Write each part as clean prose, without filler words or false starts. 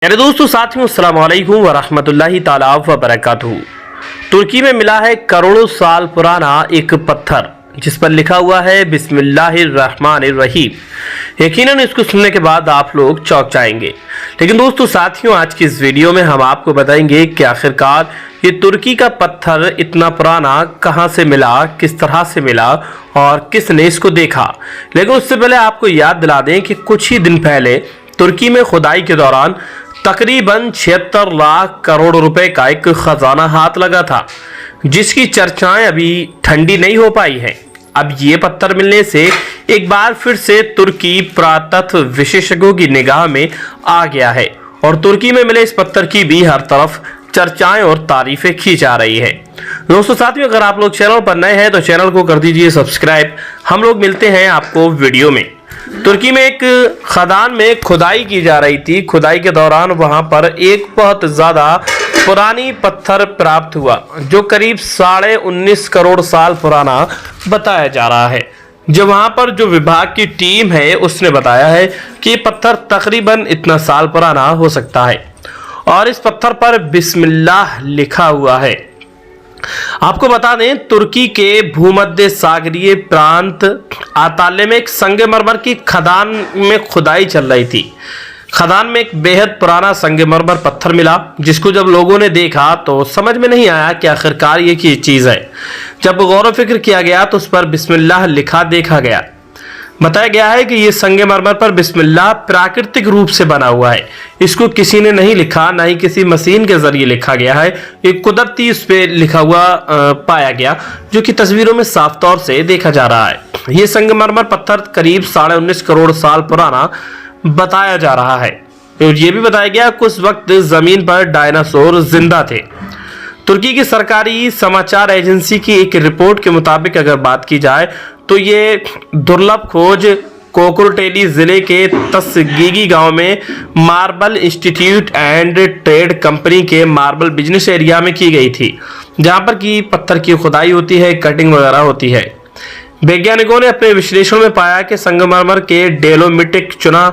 मेरे दोस्तों साथियों अस्सलाम वालेकुम वरहमतुल्लाहि ताला वबरकातुहू। तुर्की में मिला है करोड़ों साल पुराना एक पत्थर जिस पर लिखा हुआ है बिस्मिल्लाहिर्रहमानिर्रहीम। यकीनन इसको सुनने के बाद आप लोग चौंक जाएंगे। लेकिन दोस्तों साथियों, आज की इस वीडियो में हम आपको बताएंगे कि आखिरकार ये तुर्की का पत्थर इतना पुराना कहां से मिला, किस तरह से मिला और किसने इसको देखा। लेकिन उससे पहले आपको याद दिला दें कि कुछ ही दिन पहले तुर्की में खुदाई के दौरान तकरीबन 76 लाख करोड़ रुपए का एक खजाना हाथ लगा था, जिसकी चर्चाएं अभी ठंडी नहीं हो पाई हैं। अब ये पत्थर मिलने से एक बार फिर से तुर्की पुरातत्व विशेषज्ञों की निगाह में आ गया है और तुर्की में मिले इस पत्थर की भी हर तरफ चर्चाएं और तारीफें की जा रही है। दोस्तों साथियों, अगर आप लोग चैनल पर नए हैं तो चैनल को कर दीजिए सब्सक्राइब। हम लोग मिलते हैं आपको वीडियो में। तुर्की में एक खदान में खुदाई की जा रही थी। खुदाई के दौरान वहां पर एक बहुत ज्यादा पुरानी पत्थर प्राप्त हुआ जो करीब 19.5 करोड़ साल पुराना बताया जा रहा है। जो वहां पर जो विभाग की टीम है उसने बताया है कि पत्थर तकरीबन इतना साल पुराना हो सकता है और इस पत्थर पर बिस्मिल्लाह लिखा हुआ है। आपको बता दें, तुर्की के भूमध्य सागरीय प्रांत आताले में एक संगमरमर की खदान में खुदाई चल रही थी। खदान में एक बेहद पुराना संगमरमर पत्थर मिला, जिसको जब लोगों ने देखा तो समझ में नहीं आया कि आखिरकार ये क्या चीज है। जब गौर फिक्र किया गया तो उस पर बिस्मिल्लाह लिखा देखा गया। बताया गया है कि ये संगमरमर पर बिस्मिल्लाह प्राकृतिक रूप से बना हुआ है। इसको किसी ने नहीं लिखा, ना ही किसी मशीन के जरिए लिखा गया है। एक कुदरती उस पे लिखा हुआ पाया गया, जो कि तस्वीरों में साफ तौर से देखा जा रहा है। ये संगमरमर पत्थर करीब 19.5 करोड़ साल पुराना बताया जा रहा है। और ये भी बताया गया कि उस वक्त जमीन पर डायनासोर जिंदा थे। तुर्की की सरकारी समाचार एजेंसी की एक रिपोर्ट के मुताबिक अगर बात की जाए तो ये दुर्लभ खोज कोकुरटेली जिले के तसगीगी गांव में marble institute and trade company के मार्बल बिजनेस एरिया में की गई थी, जहां पर की पत्थर की खुदाई होती है, कटिंग वगैरह होती है। वैज्ञानिकों ने अपने विश्लेषण में पाया कि संगमरमर के डेलोमिटिक चुना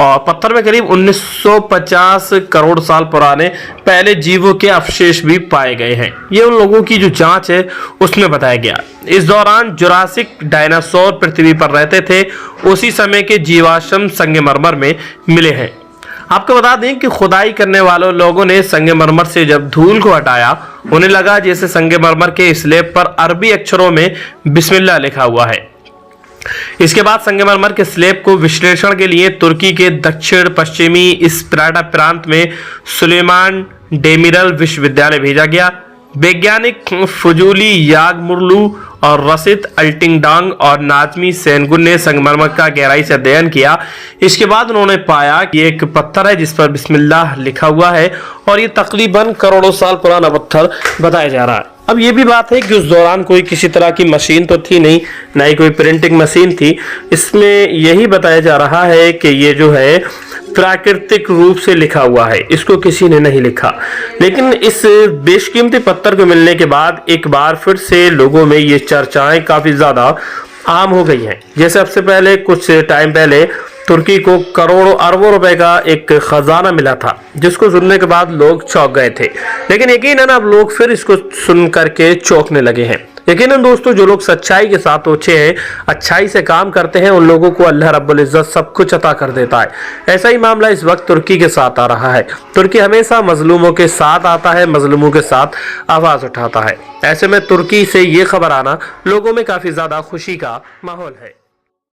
और पत्थर में करीब 1950 करोड़ साल पुराने पहले जीवों के अवशेष भी पाए गए हैं। ये उन लोगों की जो जांच है उसमें बताया गया। इस दौरान जुरासिक डायनासोर पृथ्वी पर रहते थे। उसी समय के जीवाश्म संगमरमर में मिले हैं। आपको बता दें कि खुदाई करने वालों लोगों ने संगमरमर से जब धूल को हटाया, उन्हें लगा जैसे संगमरमर के स्लैब पर अरबी अक्षरों में बिस्मिल्लाह लिखा हुआ है। इसके बाद संगमरमर के स्लैब को विश्लेषण के लिए तुर्की के दक्षिण पश्चिमी इस्पार्टा प्रांत में सुलेमान डेमिरल विश्वविद्यालय भेजा गया। वैज्ञानिक फजूली यागमुरलू और रसित अल्टिंगडांग और नाजमी सेनगुन ने संगमरमर का गहराई से अध्ययन किया। इसके बाद उन्होंने पाया कि एक पत्थर है जिस पर बिस्मिल्लाह लिखा हुआ है और ये तकरीबन करोड़ों साल पुराना पत्थर बताया जा रहा है। अब ये भी बात है कि उस दौरान कोई किसी तरह की मशीन तो थी नहीं, ना ही कोई प्रिंटिंग मशीन थी। इसमें यही बताया जा रहा है कि ये जो है प्राकृतिक रूप से लिखा हुआ है, इसको किसी ने नहीं लिखा। लेकिन इस बेशकीमती पत्थर को मिलने के बाद एक बार फिर से लोगों में ये चर्चाएं काफी ज्यादा आम हो गई हैं। जैसे सबसे पहले कुछ टाइम पहले तुर्की को करोड़ों अरबों रुपए का एक खजाना मिला था, जिसको सुनने के बाद लोग चौंक गए थे। लेकिन यकीनन अब लोग फिर इसको सुन करके चौंकने लगे हैं। यकीनन दोस्तों, जो लोग सच्चाई के साथ ओछे हैं, अच्छाई से काम करते हैं, उन लोगों को अल्लाह रब्बुल इज्जत सब कुछ अता कर देता है। ऐसा ही मामला इस वक्त तुर्की के साथ आ रहा है। तुर्की हमेशा मजलूमों के साथ आता है, मजलूमों के साथ आवाज उठाता है। ऐसे में तुर्की से ये खबर आना लोगों में काफी ज्यादा खुशी का माहौल है।